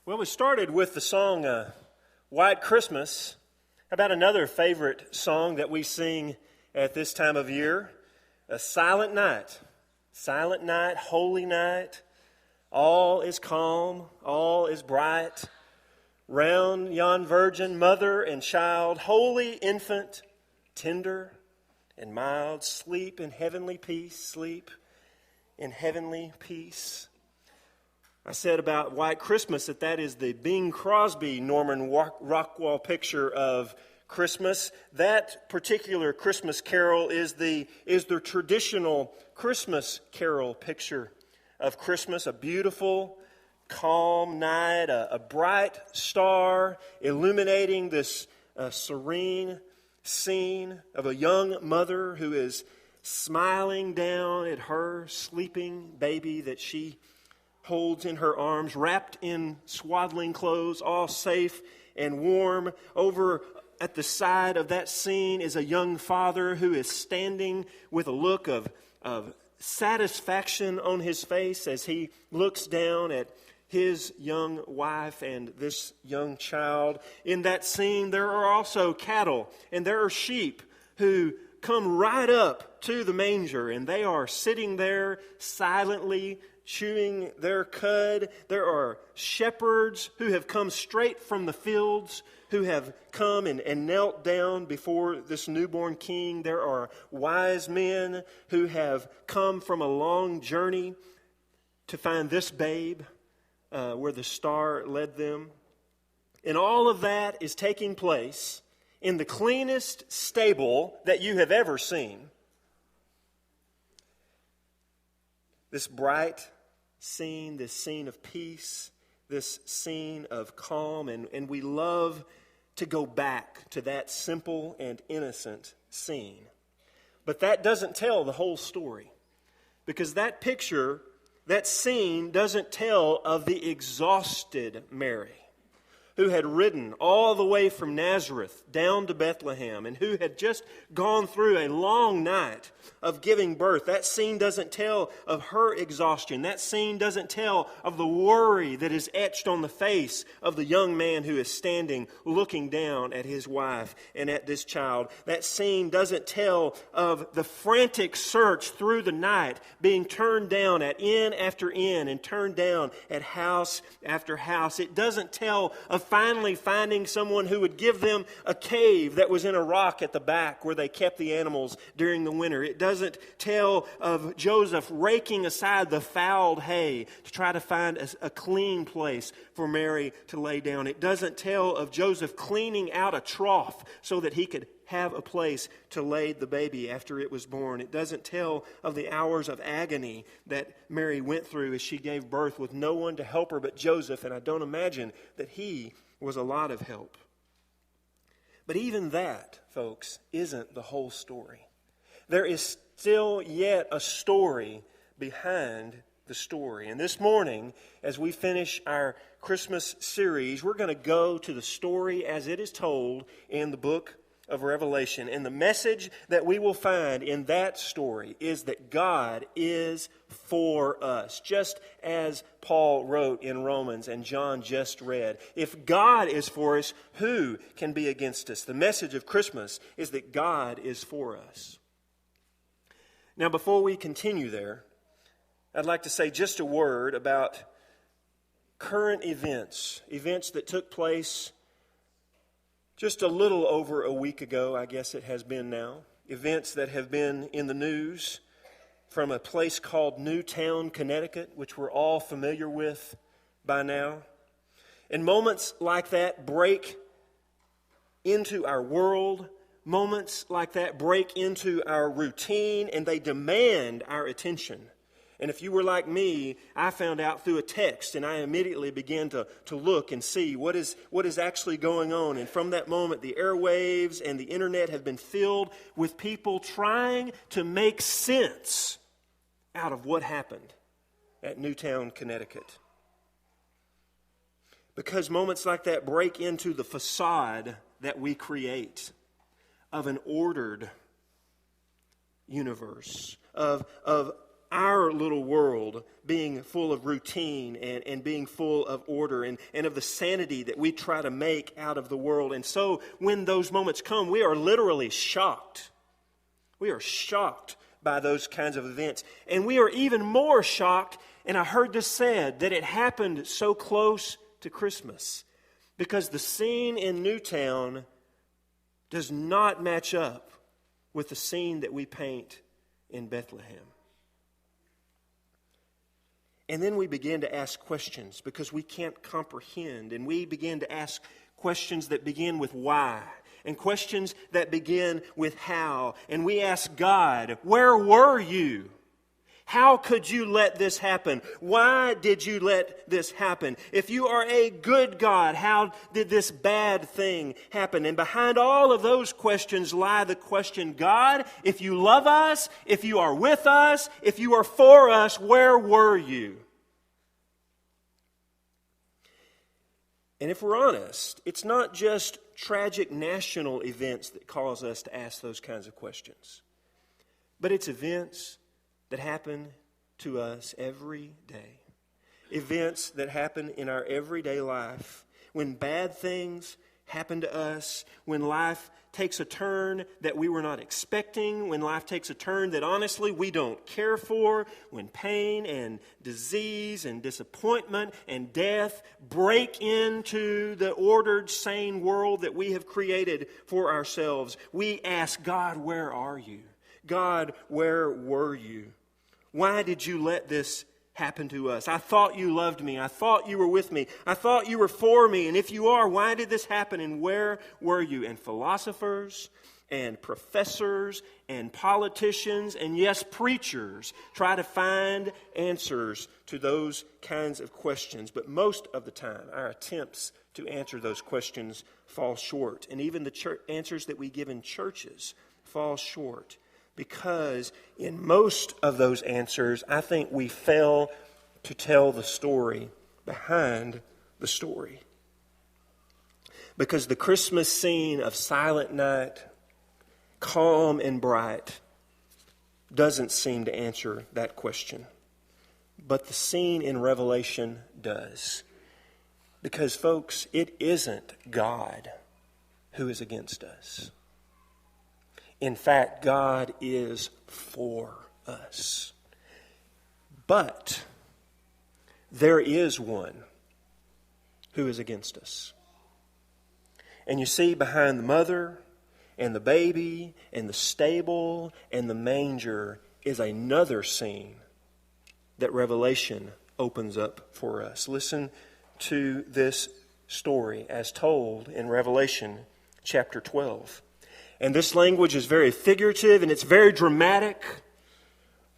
Well, we started with the song White Christmas. How about another favorite song that we sing at this time of year? A Silent Night. Silent night, holy night. All is calm, all is bright. Round yon virgin, mother and child, holy infant, tender and mild. Sleep in heavenly peace, sleep in heavenly peace. I said about White Christmas that is the Bing Crosby Norman Rockwell picture of Christmas. That particular Christmas carol is the traditional Christmas carol picture of Christmas. A beautiful, calm night, a bright star illuminating this serene scene of a young mother who is smiling down at her sleeping baby that she holds in her arms, wrapped in swaddling clothes, all safe and warm. Over at the side of that scene is a young father who is standing with a look of satisfaction on his face as he looks down at his young wife and this young child. In that scene, there are also cattle and there are sheep who come right up to the manger, and they are sitting there silently chewing their cud. There are shepherds who have come straight from the fields, who have come and knelt down before this newborn king. There are wise men who have come from a long journey to find this babe where the star led them. And all of that is taking place in the cleanest stable that you have ever seen. This bright scene, this scene of peace, this scene of calm, and we love to go back to that simple and innocent scene. But that doesn't tell the whole story, because that picture, that scene doesn't tell of the exhausted Mary, who had ridden all the way from Nazareth down to Bethlehem and who had just gone through a long night of giving birth. That scene doesn't tell of her exhaustion. That scene doesn't tell of the worry that is etched on the face of the young man who is standing looking down at his wife and at this child. That scene doesn't tell of the frantic search through the night, being turned down at inn after inn and turned down at house after house. It doesn't tell of finally finding someone who would give them a cave that was in a rock at the back where they kept the animals during the winter. It doesn't tell of Joseph raking aside the fouled hay to try to find a clean place for Mary to lay down. It doesn't tell of Joseph cleaning out a trough so that he could have a place to lay the baby after it was born. It doesn't tell of the hours of agony that Mary went through as she gave birth with no one to help her but Joseph, and I don't imagine that he was a lot of help. But even that, folks, isn't the whole story. There is still yet a story behind the story. And this morning, as we finish our Christmas series, we're going to go to the story as it is told in the book of Revelation. And the message that we will find in that story is that God is for us, just as Paul wrote in Romans and John just read. If God is for us, who can be against us? The message of Christmas is that God is for us. Now, before we continue there, I'd like to say just a word about current events that took place just a little over a week ago, I guess it has been now. Events that have been in the news from a place called Newtown, Connecticut, which we're all familiar with by now. And moments like that break into our world. Moments like that break into our routine, and they demand our attention. And if you were like me, I found out through a text, and I immediately began to look and see what is actually going on. And from that moment, the airwaves and the internet have been filled with people trying to make sense out of what happened at Newtown, Connecticut. Because moments like that break into the facade that we create of an ordered universe, of our little world being full of routine and being full of order and of the sanity that we try to make out of the world. And so when those moments come, we are literally shocked. We are shocked by those kinds of events. And we are even more shocked, and I heard this said, that it happened so close to Christmas. Because the scene in Newtown does not match up with the scene that we paint in Bethlehem. And then we begin to ask questions because we can't comprehend. And we begin to ask questions that begin with why. And questions that begin with how. And we ask God, where were you? How could you let this happen? Why did you let this happen? If you are a good God, how did this bad thing happen? And behind all of those questions lie the question, God, if you love us, if you are with us, if you are for us, where were you? And if we're honest, it's not just tragic national events that cause us to ask those kinds of questions, but it's events that happen to us every day. Events that happen in our everyday life. When bad things happen to us, when life takes a turn that we were not expecting, when life takes a turn that honestly we don't care for, when pain and disease and disappointment and death break into the ordered, sane world that we have created for ourselves, we ask, God, where are you? God, where were you? Why did you let this happen to us? I thought you loved me. I thought you were with me. I thought you were for me. And if you are, why did this happen? And where were you? And philosophers and professors and politicians and yes, preachers try to find answers to those kinds of questions. But most of the time, our attempts to answer those questions fall short. And even the answers that we give in churches fall short. Because in most of those answers, I think we fail to tell the story behind the story. Because the Christmas scene of Silent Night, calm and bright, doesn't seem to answer that question. But the scene in Revelation does. Because, folks, it isn't God who is against us. In fact, God is for us. But there is one who is against us. And you see, behind the mother and the baby and the stable and the manger is another scene that Revelation opens up for us. Listen to this story as told in Revelation chapter 12. And this language is very figurative and it's very dramatic.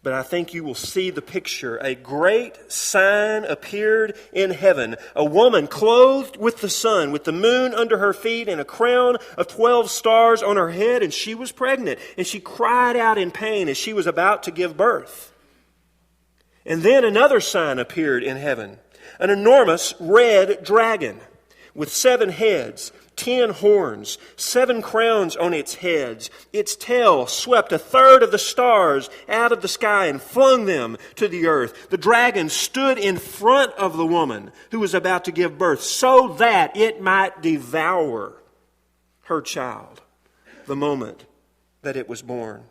But I think you will see the picture. A great sign appeared in heaven. A woman clothed with the sun, with the moon under her feet, and a crown of 12 stars on her head. And she was pregnant. And she cried out in pain as she was about to give birth. And then another sign appeared in heaven. An enormous red dragon with 7 heads, 10 horns, 7 crowns on its heads. Its tail swept a third of the stars out of the sky and flung them to the earth. The dragon stood in front of the woman who was about to give birth so that it might devour her child the moment that it was born.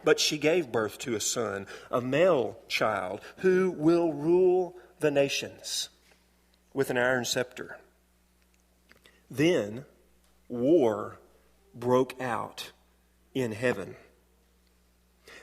But she gave birth to a son, a male child, who will rule the nations with an iron scepter. Then war broke out in heaven.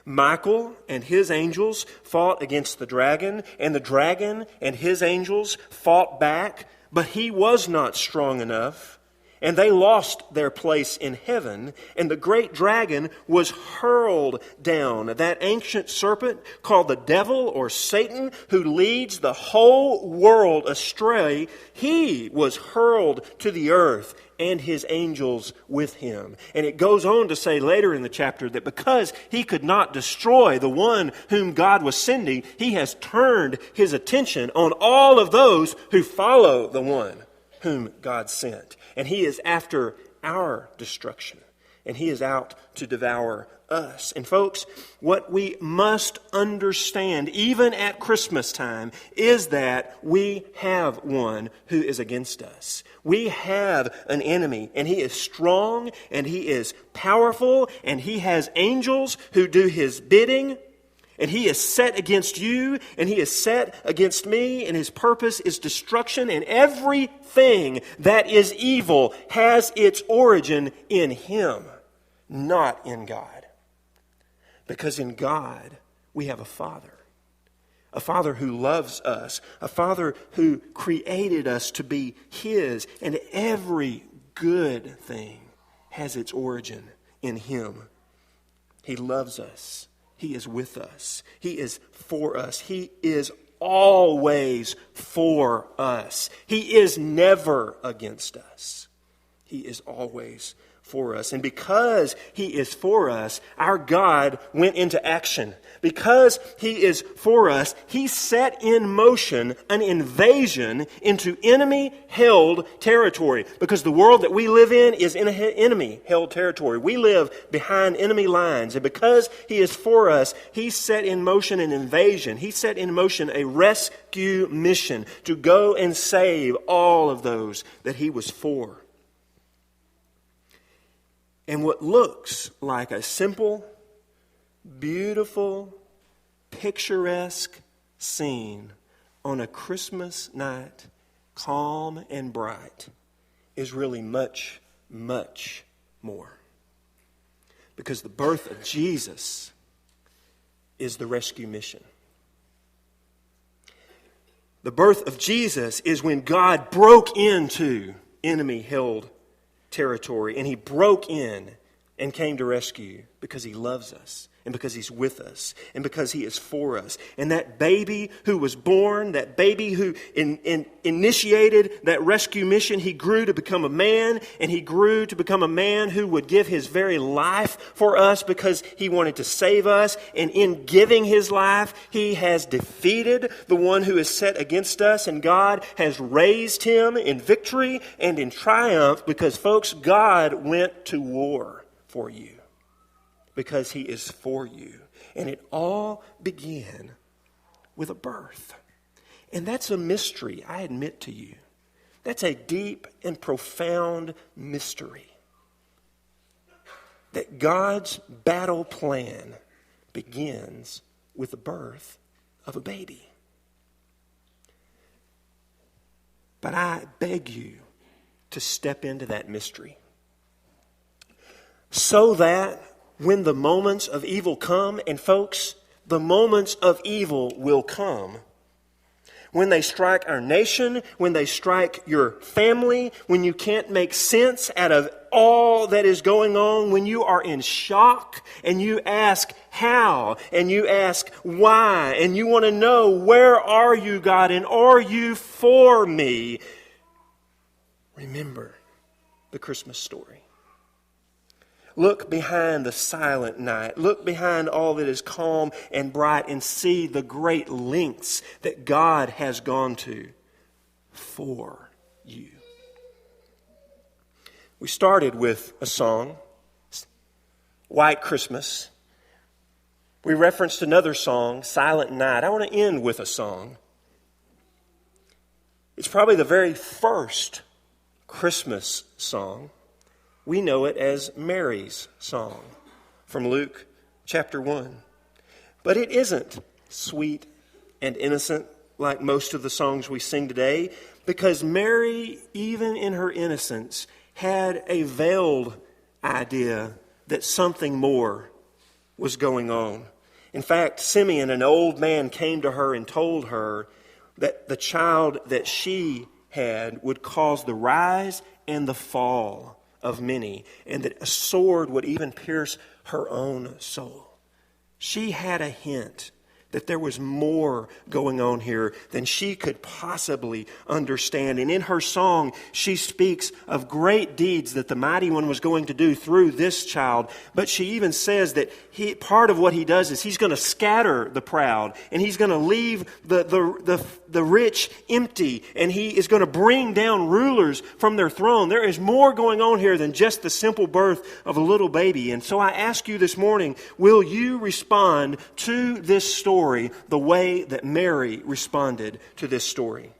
Michael and his angels fought against the dragon, and the dragon and his angels fought back, but he was not strong enough. And they lost their place in heaven, and the great dragon was hurled down. That ancient serpent called the devil or Satan, who leads the whole world astray, he was hurled to the earth and his angels with him. And it goes on to say later in the chapter that because he could not destroy the one whom God was sending, he has turned his attention on all of those who follow the one whom God sent. And he is after our destruction. and he is out to devour us. And folks, what we must understand, even at Christmas time, is that we have one who is against us. We have an enemy, and he is strong, and he is powerful, and he has angels who do his bidding. And he is set against you, and he is set against me, and his purpose is destruction, and everything that is evil has its origin in him, not in God. Because in God, we have a Father who loves us, a Father who created us to be his, and every good thing has its origin in him. He loves us. He is with us. He is for us. He is always for us. He is never against us. He is always for us. And because he is for us, our God went into action. Because he is for us, he set in motion an invasion into enemy-held territory. Because the world that we live in is in enemy-held territory. We live behind enemy lines. And because he is for us, he set in motion an invasion. He set in motion a rescue mission to go and save all of those that he was for. And what looks like a simple, beautiful, picturesque scene on a Christmas night, calm and bright, is really much, much more. Because the birth of Jesus is the rescue mission. The birth of Jesus is when God broke into enemy-held territory, and he broke in and came to rescue because he loves us, and because he's with us, and because he is for us. And that baby who was born, that baby who initiated that rescue mission, he grew to become a man, and he grew to become a man who would give his very life for us because he wanted to save us. And in giving his life, he has defeated the one who is set against us, and God has raised him in victory and in triumph because, folks, God went to war for you. Because he is for you. And it all began with a birth. And that's a mystery, I admit to you. That's a deep and profound mystery. That God's battle plan begins with the birth of a baby. But I beg you to step into that mystery. So that when the moments of evil come, and folks, the moments of evil will come. When they strike our nation, when they strike your family, when you can't make sense out of all that is going on, when you are in shock and you ask how, and you ask why, and you want to know, where are you, God, and are you for me? Remember the Christmas story. Look behind the silent night. Look behind all that is calm and bright and see the great lengths that God has gone to for you. We started with a song, White Christmas. We referenced another song, Silent Night. I want to end with a song. It's probably the very first Christmas song. We know it as Mary's song from Luke chapter 1. But it isn't sweet and innocent like most of the songs we sing today, because Mary, even in her innocence, had a veiled idea that something more was going on. In fact, Simeon, an old man, came to her and told her that the child that she had would cause the rise and the fall of many, and that a sword would even pierce her own soul. She had a hint that there was more going on here than she could possibly understand. And in her song, she speaks of great deeds that the Mighty One was going to do through this child. But she even says that part of what he does is he's going to scatter the proud, and he's going to leave the the rich empty, and he is going to bring down rulers from their throne. There is more going on here than just the simple birth of a little baby. And so I ask you this morning, will you respond to this story the way that Mary responded to this story?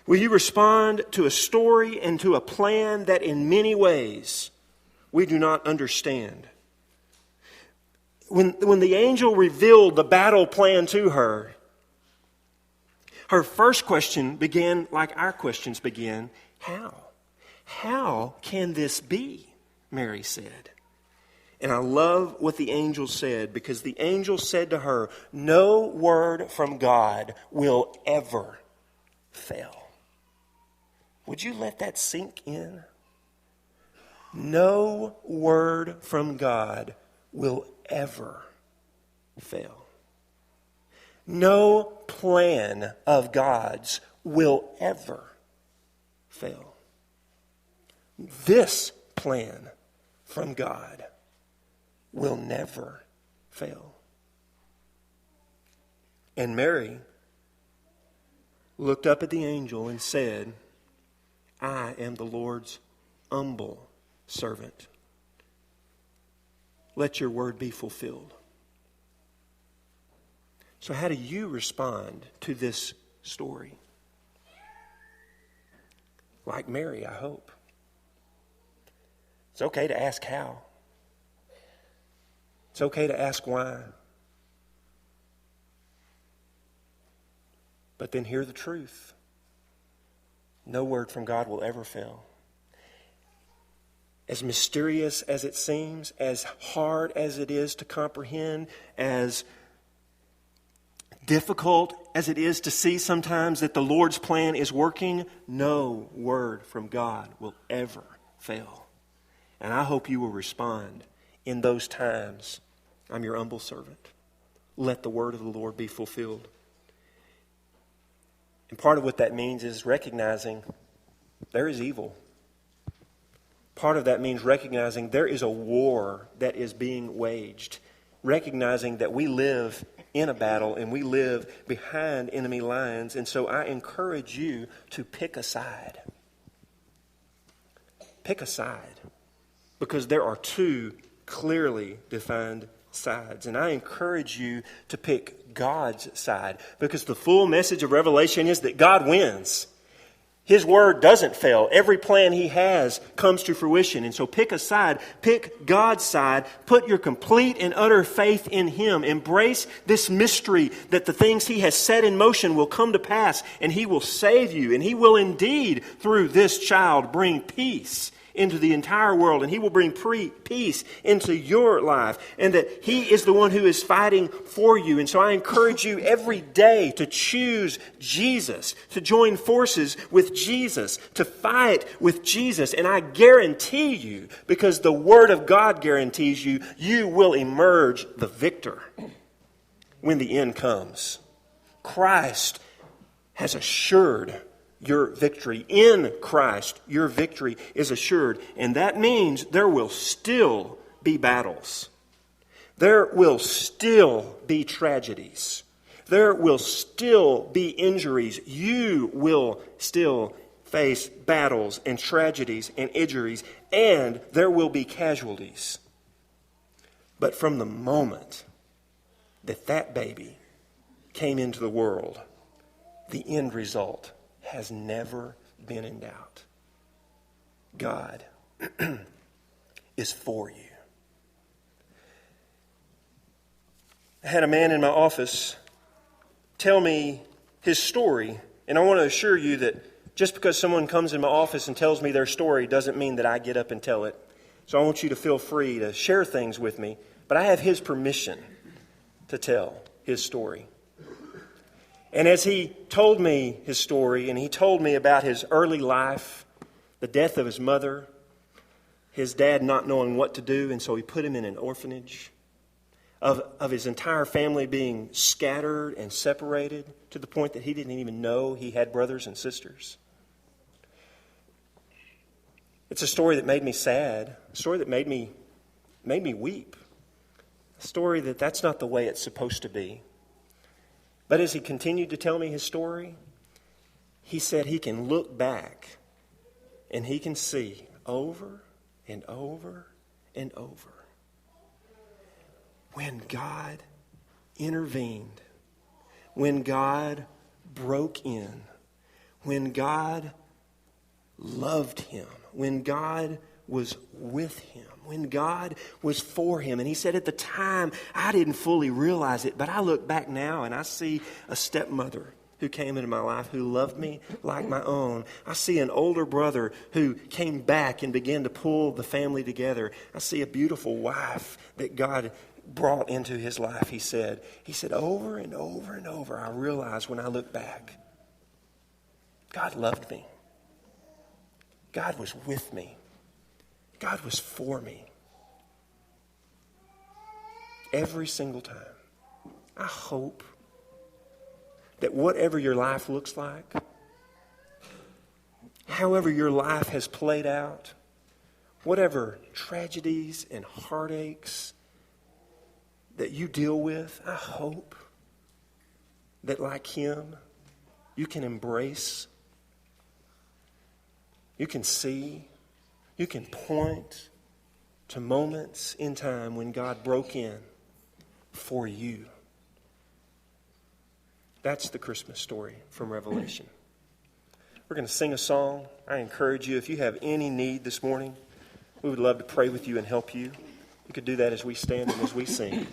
Will you respond to a story and to a plan that in many ways we do not understand? When the angel revealed the battle plan to her, her first question began like our questions begin. How? How can this be? Mary said. And I love what the angel said, because the angel said to her, no word from God will ever fail. Would you let that sink in? No word from God will ever fail. No plan of God's will ever fail. This plan from God will never fail. And Mary looked up at the angel and said, I am the Lord's humble servant. Let your word be fulfilled. So how do you respond to this story? Like Mary, I hope. It's okay to ask how. It's okay to ask why. But then hear the truth. No word from God will ever fail. As mysterious as it seems, as hard as it is to comprehend, as difficult as it is to see sometimes that the Lord's plan is working, no word from God will ever fail. And I hope you will respond in those times. I'm your humble servant. Let the word of the Lord be fulfilled. And part of what that means is recognizing there is evil. Part of that means recognizing there is a war that is being waged. Recognizing that we live in a battle and we live behind enemy lines. And so I encourage you to pick a side. Pick a side. Because there are two clearly defined sides. And I encourage you to pick God's side. Because the full message of Revelation is that God wins. His word doesn't fail. Every plan he has comes to fruition. And so pick a side. Pick God's side. Put your complete and utter faith in him. Embrace this mystery that the things he has set in motion will come to pass, and he will save you. And he will indeed, through this child, bring peace into the entire world, and he will bring peace into your life, and that he is the one who is fighting for you. And so I encourage you every day to choose Jesus, to join forces with Jesus, to fight with Jesus. And I guarantee you, because the Word of God guarantees you, you will emerge the victor when the end comes. Christ has assured your victory. In Christ, your victory is assured. And that means there will still be battles. There will still be tragedies. There will still be injuries. You will still face battles and tragedies and injuries. And there will be casualties. But from the moment that that baby came into the world, the end result has never been in doubt. God is for you. I had a man in my office tell me his story, and I want to assure you that just because someone comes in my office and tells me their story doesn't mean that I get up and tell it. So I want you to feel free to share things with me, but I have his permission to tell his story. And as he told me his story, and he told me about his early life, the death of his mother, his dad not knowing what to do, and so he put him in an orphanage, of his entire family being scattered and separated to the point that he didn't even know he had brothers and sisters. It's a story that made me sad, a story that made me weep, a story that's not the way it's supposed to be. But as he continued to tell me his story, he said he can look back and he can see over and over and over when God intervened, when God broke in, when God loved him, when God was with him, when God was for him. And he said at the time, I didn't fully realize it, but I look back now and I see a stepmother who came into my life who loved me like my own. I see an older brother who came back and began to pull the family together. I see a beautiful wife that God brought into his life, he said. He said, over and over and over, I realized when I look back, God loved me. God was with me. God was for me. Every single time. I hope that whatever your life looks like, however your life has played out, whatever tragedies and heartaches that you deal with, I hope that like him, you can embrace, you can see, you can point to moments in time when God broke in for you. That's the Christmas story from Revelation. We're going to sing a song. I encourage you, if you have any need this morning, we would love to pray with you and help you. You could do that as we stand and as we sing.